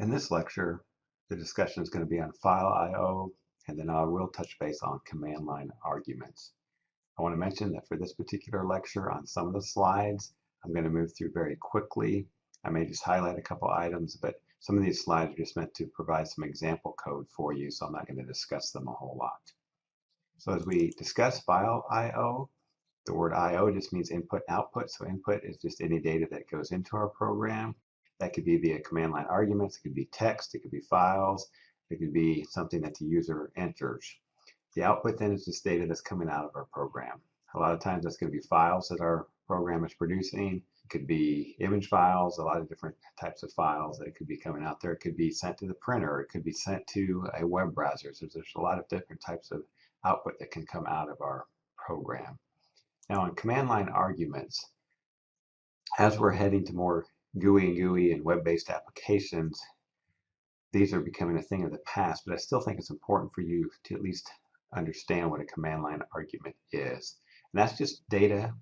In this lecture, the discussion is going to be on FileIO, and then I will touch base on command line arguments. I want to mention that for this particular lecture, on some of the slides, I'm going to move through very quickly. I may just highlight a couple items, but some of these slides are just meant to provide some example code for you, so I'm not going to discuss them a whole lot. So as we discuss FileIO, the word I/O just means input and output. So input is just any data that goes into our program. That could be via command line arguments, it could be text, it could be files, it could be something that the user enters. The output then is just data that's coming out of our program. A lot of times that's going to be files that our program is producing. It could be image files, a lot of different types of files that could be coming out there. It could be sent to the printer, it could be sent to a web browser. So there's a lot of different types of output that can come out of our program. Now on command line arguments, as we're heading to more GUI and web-based applications, these are becoming a thing of the past, but I still think it's important for you to at least understand what a command line argument is. And that's just data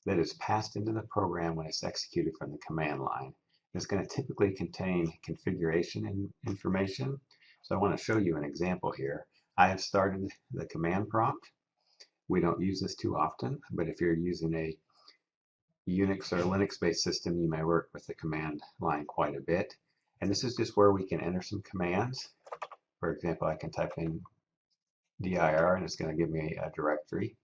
that is passed into the program when it's executed from the command line. It's going to typically contain configuration information. So I want to show you an example here. I have started the command prompt. We don't use this too often, but if you're using a Unix or Linux-based system, you may work with the command line quite a bit. And this is just where we can enter some commands. For example, I can type in dir and it's going to give me a directory.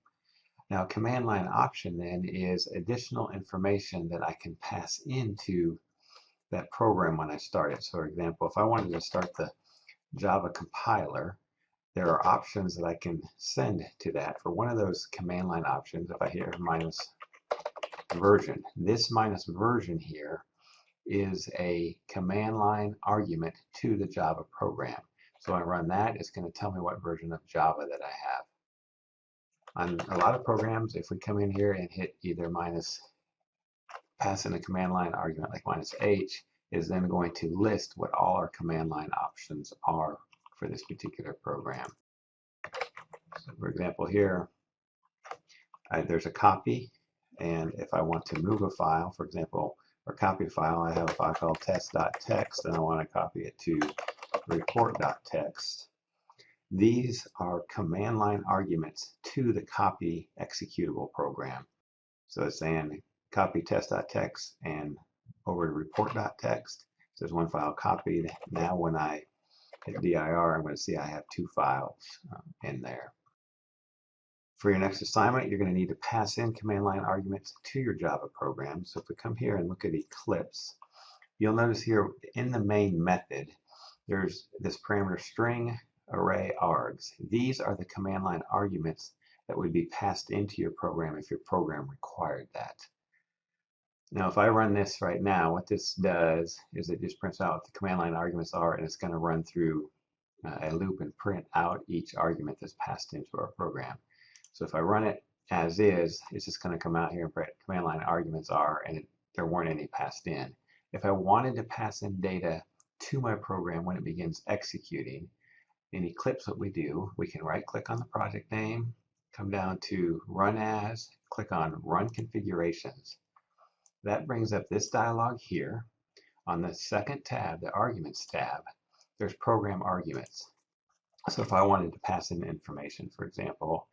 Now, command line option then is additional information that I can pass into that program when I start it. So for example, if I wanted to start the Java compiler, there are options that I can send to that. For one of those command line options, if I hit minus version, this minus version here is a command line argument to the Java program. So I run that, it's going to tell me what version of Java that I have. On a lot of programs, if we come in here and hit either minus, pass in a command line argument like minus H, is then going to list what all our command line options are for this particular program. So for example here, there's a copy, and if I want to move a file, for example, or copy a file, I have a file called test.txt and I want to copy it to report.txt. These are command line arguments to the copy executable program. So it's saying copy test.txt and over to report.txt. So there's one file copied. Now when I hit dir, I'm going to see I have two files in there. For your next assignment, you're going to need to pass in command line arguments to your Java program. So if we come here and look at Eclipse, you'll notice here in the main method, there's this parameter string array args. These are the command line arguments that would be passed into your program if your program required that. Now, if I run this right now, what this does is it just prints out what the command line arguments are, and it's going to run through a loop and print out each argument that's passed into our program. So if I run it as is, it's just going to come out here and print command line arguments are, and there weren't any passed in. If I wanted to pass in data to my program when it begins executing, in Eclipse what we do, we can right click on the project name, come down to Run As, click on Run Configurations. That brings up this dialog here. On the second tab, the Arguments tab, there's Program Arguments. So if I wanted to pass in information, for example,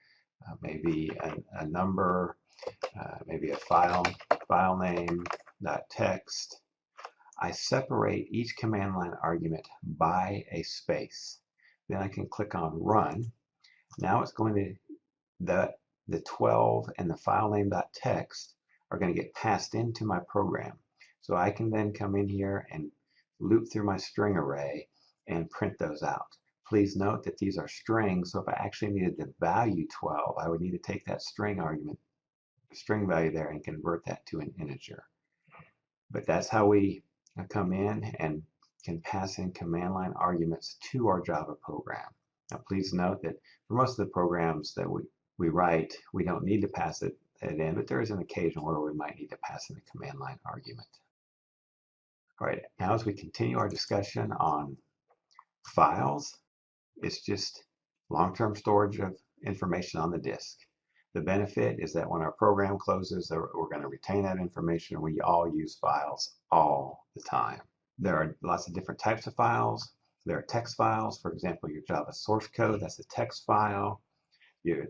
maybe a number, maybe a file name, .text, I separate each command line argument by a space. Then I can click on Run. Now it's going to, the 12 and the file name.txt are going to get passed into my program. So I can then come in here and loop through my string array and print those out. Please note that these are strings, so if I actually needed the value 12, I would need to take that string argument, string value there, and convert that to an integer. But that's how we come in and can pass in command line arguments to our Java program. Now please note that for most of the programs that we write, we don't need to pass it in, but there is an occasion where we might need to pass in a command line argument. All right, now as we continue our discussion on files, it's just long-term storage of information on the disk. The benefit is that when our program closes, we're going to retain that information. We all use files all the time. There are lots of different types of files. There are text files, for example, your Java source code, that's a text file. Your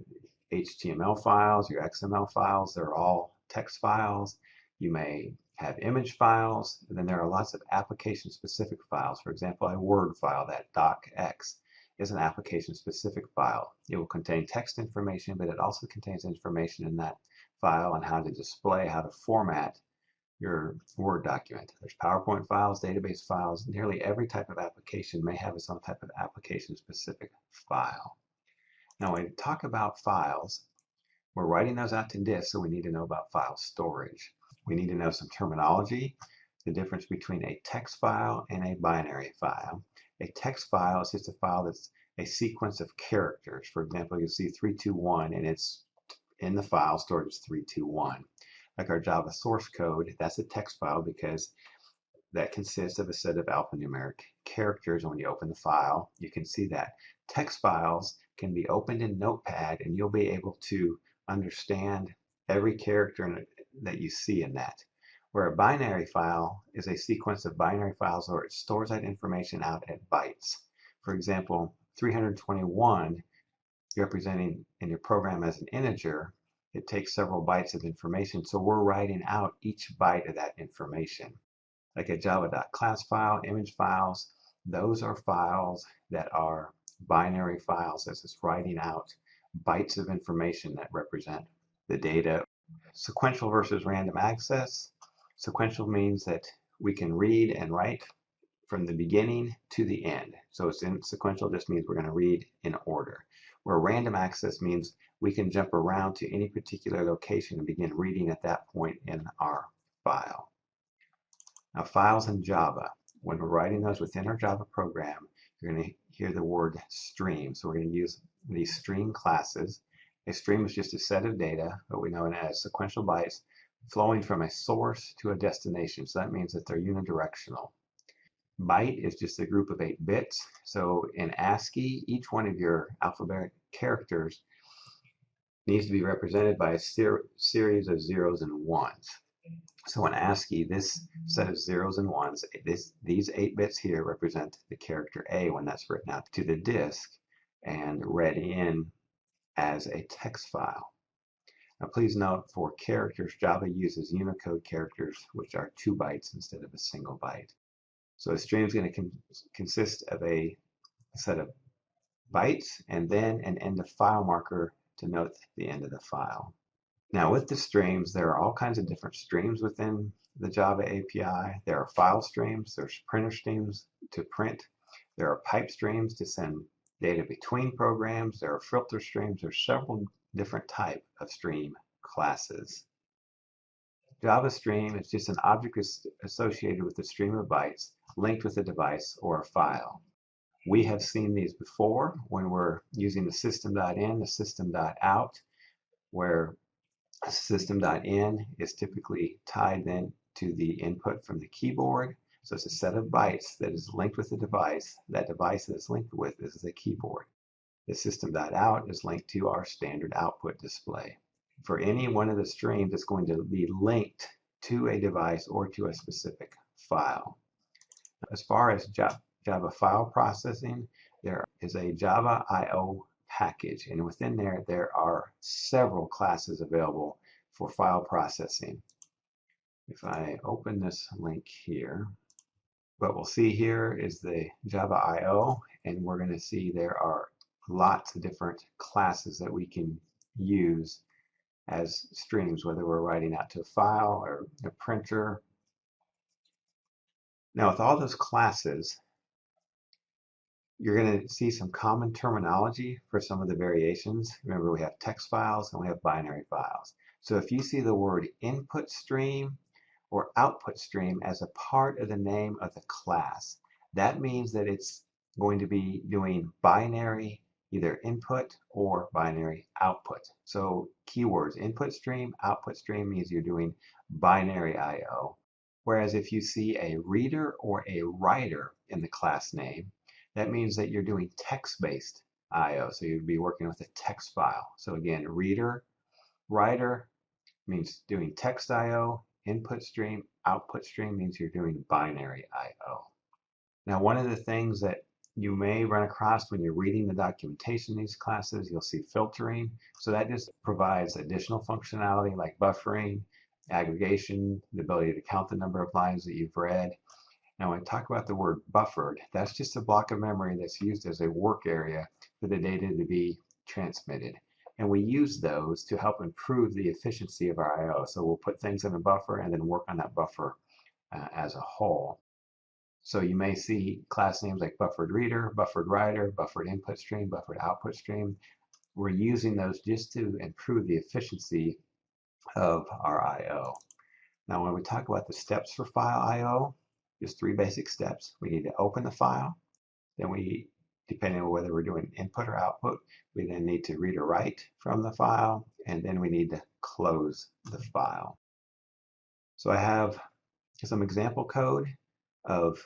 HTML files, your XML files, they're all text files. You may have image files, and then there are lots of application-specific files. For example, a Word file, that docx, is an application-specific file. It will contain text information, but it also contains information in that file on how to display, how to format your Word document. There's PowerPoint files, database files. Nearly every type of application may have some type of application-specific file. Now, when we talk about files, we're writing those out to disk, so we need to know about file storage. We need to know some terminology, the difference between a text file and a binary file. A text file is just a file that's a sequence of characters. For example, you'll see 321, and it's in the file stored as 321. Like our Java source code, that's a text file because that consists of a set of alphanumeric characters. And when you open the file, you can see that. Text files can be opened in Notepad, and you'll be able to understand every character that you see in that. Where a binary file is a sequence of binary files where it stores that information out at bytes. For example, 321 representing in your program as an integer, it takes several bytes of information, so we're writing out each byte of that information. Like a java.class file, image files, those are files that are binary files. That's just writing out bytes of information that represent the data. Sequential versus random access. Sequential means that we can read and write from the beginning to the end. So it's in sequential just means we're going to read in order. Where random access means we can jump around to any particular location and begin reading at that point in our file. Now, files in Java, when we're writing those within our Java program, you're going to hear the word stream. So we're going to use these stream classes. A stream is just a set of data, what we know as sequential bytes, flowing from a source to a destination. So that means that they're unidirectional. Byte is just a group of 8 bits. So in ASCII, each one of your alphabetic characters needs to be represented by a series of zeros and ones. So in ASCII, this set of zeros and ones, these 8 bits here represent the character A when that's written out to the disk and read in as a text file. Now please note, for characters, Java uses Unicode characters, which are 2 bytes instead of a single byte. So a stream is going to consist of a set of bytes and then an end of file marker to note the end of the file. Now with the streams, there are all kinds of different streams within the Java API. There are file streams, there's printer streams to print, there are pipe streams to send data between programs, there are filter streams, there's several different types of stream classes. Java stream is just an object associated with a stream of bytes linked with a device or a file. We have seen these before when we're using the system.in, the system.out, where system.in is typically tied then to the input from the keyboard. So it's a set of bytes that is linked with the device. That device that it's linked with is the keyboard. The system.out is linked to our standard output display. For any one of the streams, it's going to be linked to a device or to a specific file. As far as Java file processing, there is a FileIO package, and within there are several classes available for file processing. If I open this link here, what we'll see here is the Java IO, and we're going to see there are lots of different classes that we can use as streams, whether we're writing out to a file or a printer. Now with all those classes, you're going to see some common terminology for some of the variations. Remember, we have text files and we have binary files. So if you see the word input stream or output stream as a part of the name of the class, that means that it's going to be doing binary either input or binary output. So keywords, input stream, output stream means you're doing binary IO. Whereas if you see a reader or a writer in the class name, that means that you're doing text-based IO. So you'd be working with a text file. So again, reader, writer means doing text IO, input stream, output stream means you're doing binary I/O. Now, one of the things that you may run across when you're reading the documentation in these classes, you'll see filtering. So that just provides additional functionality like buffering, aggregation, the ability to count the number of lines that you've read. Now, when I talk about the word buffered, that's just a block of memory that's used as a work area for the data to be transmitted. And we use those to help improve the efficiency of our I/O. So we'll put things in a buffer and then work on that buffer as a whole. So you may see class names like buffered reader, buffered writer, buffered input stream, buffered output stream. We're using those just to improve the efficiency of our I/O. Now, when we talk about the steps for FileIO, just 3 basic steps. We need to open the file. Then we, depending on whether we're doing input or output, we then need to read or write from the file, and then we need to close the file. So I have some example code of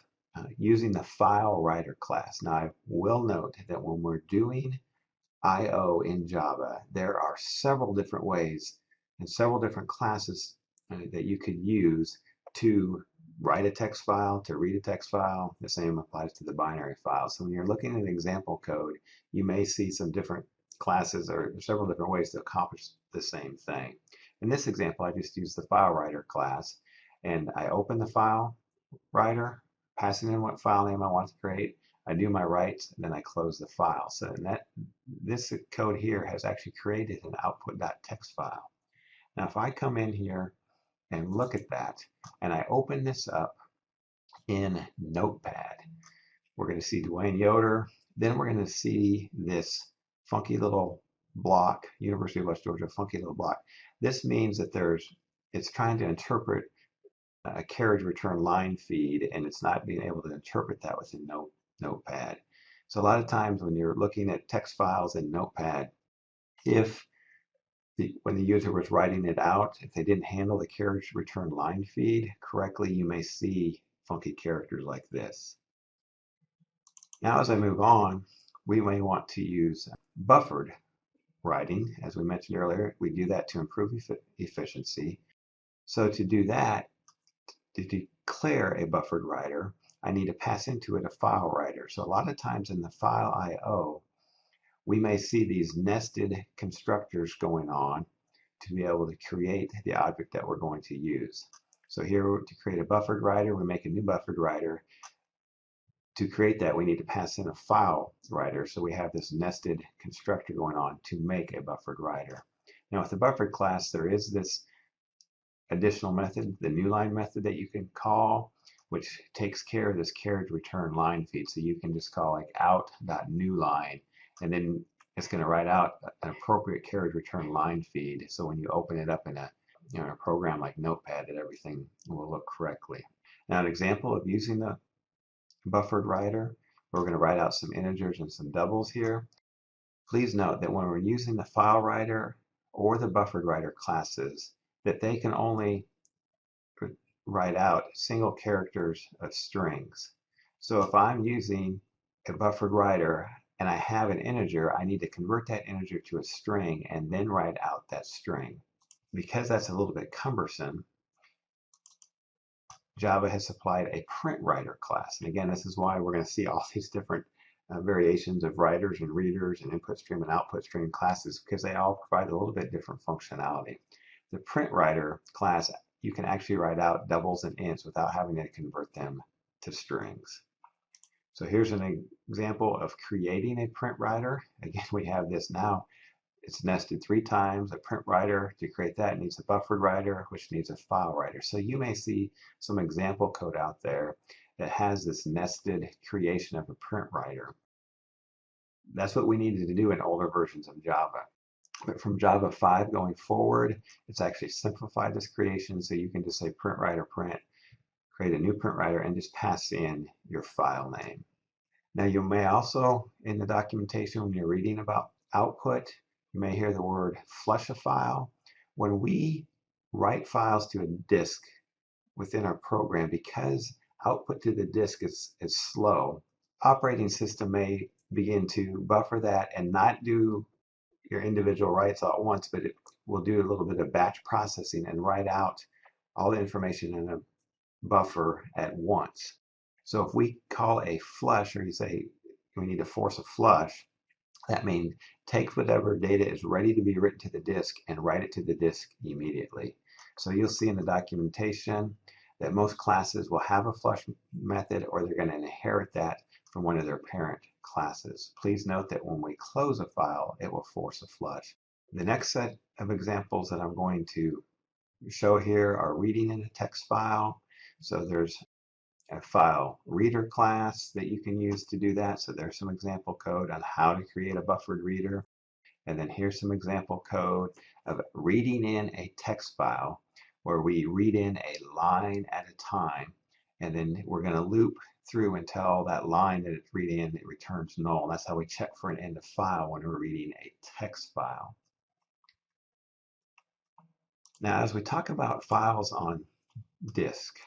using the file writer class. Now, I will note that when we're doing I/O in Java, there are several different ways and several different classes that you could use to write a text file, to read a text file. The same applies to the binary file. So when you're looking at an example code, you may see some different classes or several different ways to accomplish the same thing. In this example, I just used the file writer class, and I open the file writer, passing in what file name I want to create. I do my writes, and then I close the file. So this code here has actually created an output.txt file. Now, if I come in here and look at that, and I open this up in Notepad, we're going to see Dwayne Yoder. Then we're going to see this funky little block, University of West Georgia, funky little block. This means that it's trying to interpret a carriage return line feed, and it's not being able to interpret that within Notepad. So a lot of times when you're looking at text files in Notepad, when the user was writing it out, if they didn't handle the carriage return line feed correctly, you may see funky characters like this. Now, as I move on, we may want to use buffered writing. As we mentioned earlier, we do that to improve efficiency. So to do that, to declare a buffered writer, I need to pass into it a file writer. So a lot of times in the file I/O, we may see these nested constructors going on to be able to create the object that we're going to use. So here, to create a buffered writer, we make a new buffered writer. To create that, we need to pass in a file writer. So we have this nested constructor going on to make a buffered writer. Now, with the buffered class, there is this additional method, the new line method that you can call, which takes care of this carriage return line feed. So you can just call like out.newLine, and then it's going to write out an appropriate carriage return line feed. So when you open it up in a program like Notepad, that everything will look correctly. Now, an example of using the buffered writer, we're going to write out some integers and some doubles here. Please note that when we're using the file writer or the buffered writer classes, that they can only write out single characters of strings. So if I'm using a buffered writer and I have an integer, I need to convert that integer to a string and then write out that string. Because that's a little bit cumbersome, Java has supplied a print writer class. And again, this is why we're going to see all these different variations of writers and readers and input stream and output stream classes, because they all provide a little bit different functionality. The print writer class, you can actually write out doubles and ints without having to convert them to strings. So here's an example of creating a print writer. Again, we have this now. It's nested 3 times. A print writer, to create that, needs a buffered writer, which needs a file writer. So you may see some example code out there that has this nested creation of a print writer. That's what we needed to do in older versions of Java. But from Java 5 going forward, it's actually simplified this creation, so you can just say print writer print, create a new print writer, and just pass in your file name. Now, you may also, in the documentation, when you're reading about output, you may hear the word flush a file. When we write files to a disk within our program, because output to the disk is slow, operating system may begin to buffer that and not do your individual writes all at once, but it will do a little bit of batch processing and write out all the information in a buffer at once. So if we call a flush, or you say we need to force a flush, that means take whatever data is ready to be written to the disk and write it to the disk immediately. So you'll see in the documentation that most classes will have a flush method, or they're going to inherit that from one of their parent classes. Please note that when we close a file, it will force a flush. The next set of examples that I'm going to show here are reading in a text file. So there's a file reader class that you can use to do that. So there's some example code on how to create a buffered reader. And then here's some example code of reading in a text file where we read in a line at a time. And then we're going to loop through until that line that it's reading in, it returns null. That's how we check for an end of file when we're reading a text file. Now, as we talk about files on disk,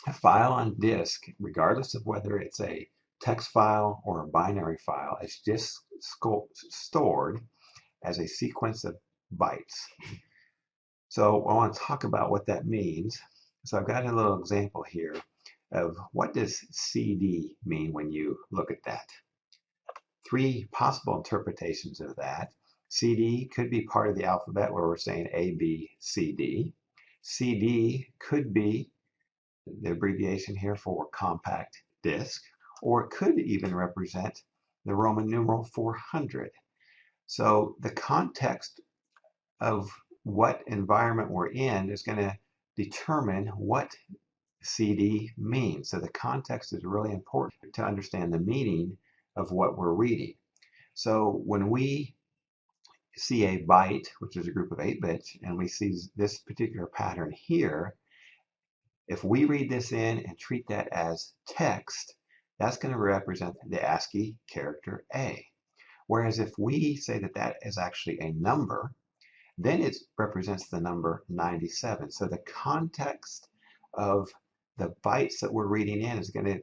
a file on disk, regardless of whether it's a text file or a binary file, is just stored as a sequence of bytes. So I want to talk about what that means. So I've got a little example here of what does CD mean when you look at that. Three possible interpretations of that. CD could be part of the alphabet where we're saying A, B, C, D. CD could be the abbreviation here for compact disk, or it could even represent the Roman numeral 400. So the context of what environment we're in is going to determine what CD means. So the context is really important to understand the meaning of what we're reading. So when we see a byte, which is a group of 8 bits, and we see this particular pattern here, if we read this in and treat that as text, that's going to represent the ASCII character A. Whereas if we say that that is actually a number, then it represents the number 97. So the context of the bytes that we're reading in is going to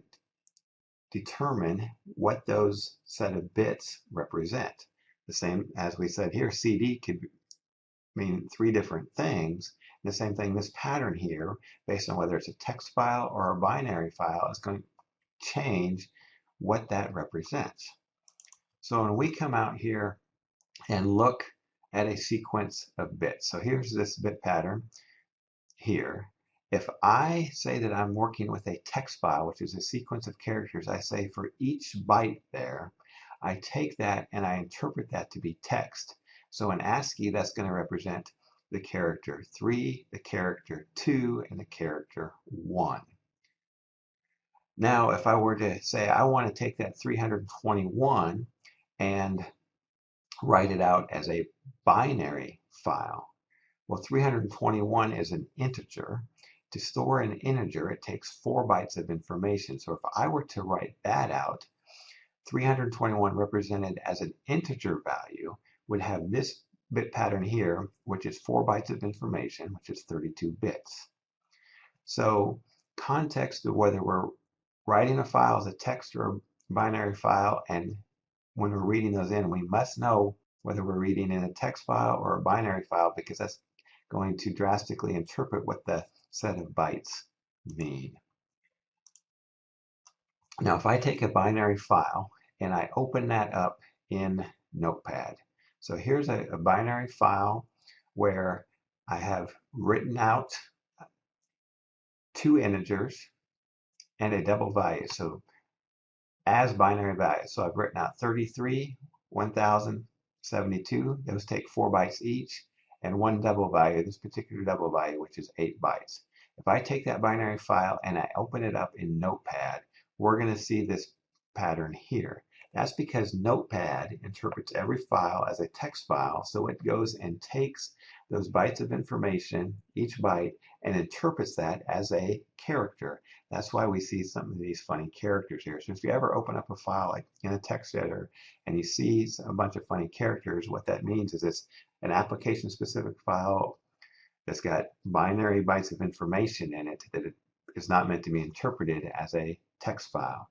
determine what those set of bits represent. The same as we said here, CD could mean 3 different things. The same thing, this pattern here, based on whether it's a text file or a binary file, is going to change what that represents. So when we come out here and look at a sequence of bits, so here's this bit pattern here. If I say that I'm working with a text file, which is a sequence of characters, I say for each byte there, I take that and I interpret that to be text. So in ASCII, that's going to represent the character 3, the character 2, and the character 1. Now, if I were to say I want to take that 321 and write it out as a binary file, well, 321 is an integer. To store an integer, it takes 4 bytes of information. So if I were to write that out, 321 represented as an integer value would have this bit pattern here, which is 4 bytes of information, which is 32 bits. So context of whether we're writing a file as a text or a binary file, and when we're reading those in, we must know whether we're reading in a text file or a binary file, because that's going to drastically interpret what the set of bytes mean. Now, if I take a binary file and I open that up in Notepad, so here's a binary file where I have written out 2 integers and a double value, so as binary values. So I've written out 33, 1072, those take 4 bytes each, and one double value, this particular double value, which is 8 bytes. If I take that binary file and I open it up in Notepad, we're going to see this pattern here. That's because Notepad interprets every file as a text file, so it goes and takes those bytes of information, each byte, and interprets that as a character. That's why we see some of these funny characters here. So if you ever open up a file like in a text editor and you see a bunch of funny characters, what that means is it's an application-specific file that's got binary bytes of information in it that it is not meant to be interpreted as a text file.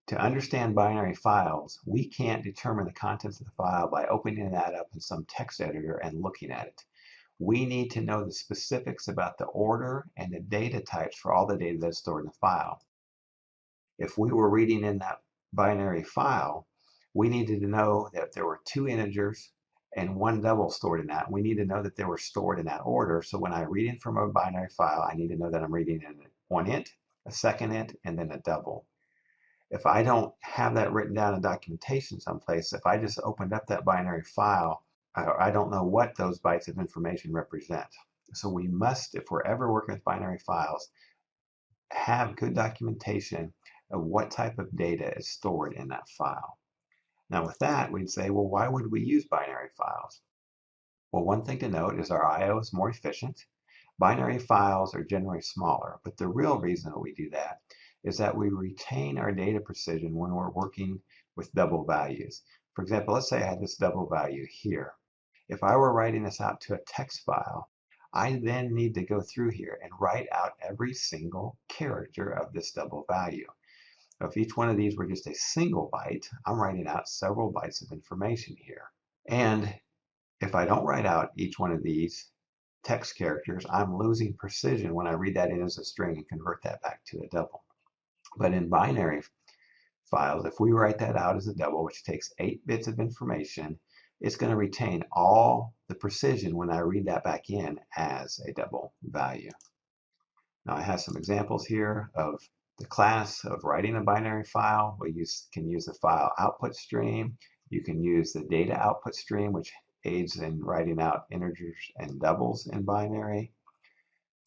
To understand binary files, we can't determine the contents of the file by opening that up in some text editor and looking at it. we need to know the specifics about the order and the data types for all the data that's stored in the file. If we were reading in that binary file, we needed to know that there were 2 integers and 1 double stored in that. We need to know that they were stored in that order. So when I read in from a binary file, I need to know that I'm reading in 1 int, a 2nd int, and then a double. If I don't have that written down in documentation someplace, if I just opened up that binary file, I don't know what those bytes of information represent. So we must, if we're ever working with binary files, have good documentation of what type of data is stored in that file. Now with that, we'd say, well, why would we use binary files? Well, one thing to note is our I/O is more efficient. Binary files are generally smaller, but the real reason that we do that is that we retain our data precision when we're working with double values. For example, let's say I had this double value here. If I were writing this out to a text file, I then need to go through here and write out every single character of this double value. Now, if each one of these were just a single byte, I'm writing out several bytes of information here. And if I don't write out each one of these text characters, I'm losing precision when I read that in as a string and convert that back to a double. But in binary files, if we write that out as a double, which takes 8 bits of information, it's going to retain all the precision when I read that back in as a double value. Now I have some examples here of the class of writing a binary file. We can use the file output stream. You can use the data output stream, which aids in writing out integers and doubles in binary.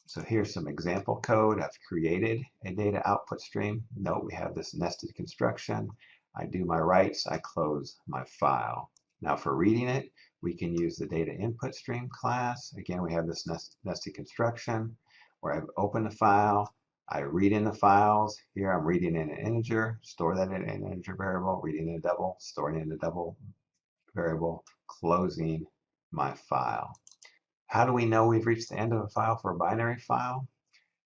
So here's some example code. I've created a data output stream. Note we have this nested construction. I do my writes, I close my file. Now for reading it, we can use the data input stream class. Again, we have this nested construction where I've opened the file, I read in the files. Here I'm reading in an integer, store that in an integer variable, reading in a double, storing in a double variable, closing my file. How do we know we've reached the end of a file for a binary file?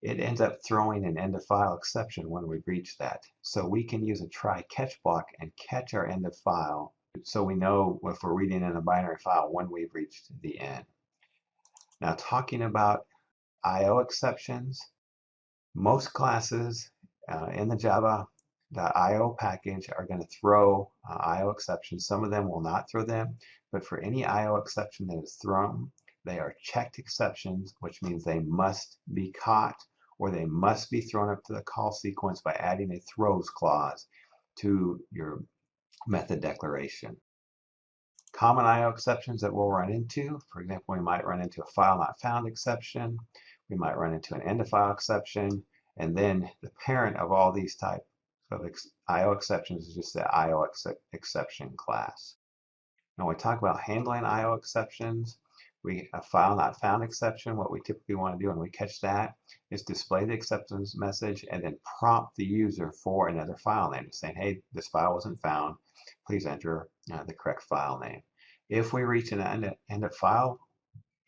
It ends up throwing an end of file exception when we've reached that. So we can use a try catch block and catch our end of file so we know if we're reading in a binary file when we've reached the end. Now talking about I/O exceptions, most classes in the Java.io package are going to throw I/O exceptions. Some of them will not throw them, but for any I/O exception that is thrown, they are checked exceptions, which means they must be caught or they must be thrown up to the call sequence by adding a throws clause to your method declaration. Common I/O exceptions that we'll run into, for example, we might run into a file not found exception, we might run into an end of file exception, and then the parent of all these types of I/O exceptions is just the I/O exception class. Now when we talk about handling I/O exceptions, a file not found exception, what we typically want to do when we catch that is display the acceptance message and then prompt the user for another file name, saying, hey, this file wasn't found, please enter the correct file name. If we reach an end of file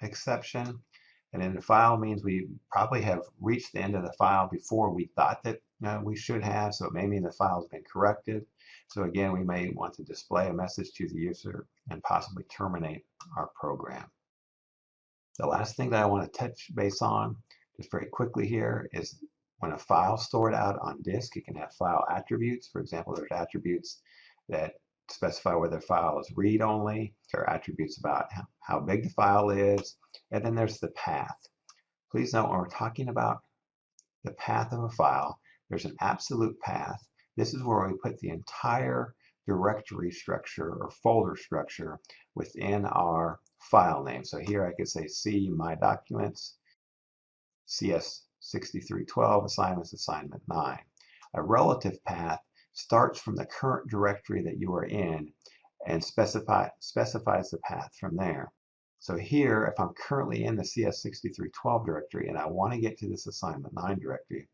exception, an end of file means we probably have reached the end of the file before we thought that we should have, so it may mean the file has been corrected. So again, we may want to display a message to the user and possibly terminate our program. The last thing that I want to touch base on, just very quickly here, is when a file is stored out on disk, it can have file attributes. For example, there's attributes that specify whether the file is read-only. There are attributes about how big the file is, and then there's the path. Please note when we're talking about the path of a file, there's an absolute path. This is where we put the entire directory structure or folder structure within our file name. So here I could say C my documents, CS6312 assignments, assignment 9. A relative path starts from the current directory that you are in and specifies the path from there. So here, if I'm currently in the CS6312 directory and I want to get to this assignment 9 directory,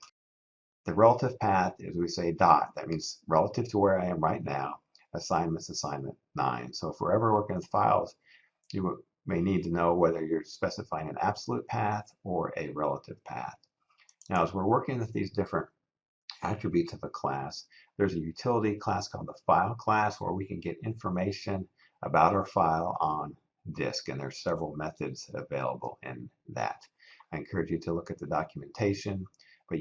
the relative path is we say dot. That means relative to where I am right now, assignments assignment 9. So if we're ever working with files, you may need to know whether you're specifying an absolute path or a relative path. Now, as we're working with these different attributes of a class, there's a utility class called the file class where we can get information about our file on disk, and there's several methods available in that. I encourage you to look at the documentation, but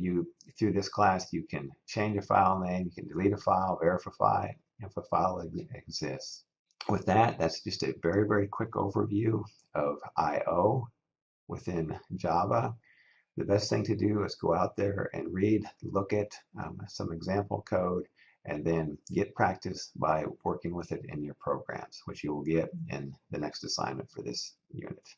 through this class, you can change a file name, you can delete a file, verify if a file exists. With that, that's just a very, very quick overview of I/O within Java. The best thing to do is go out there and read, look at some example code, and then get practice by working with it in your programs, which you will get in the next assignment for this unit.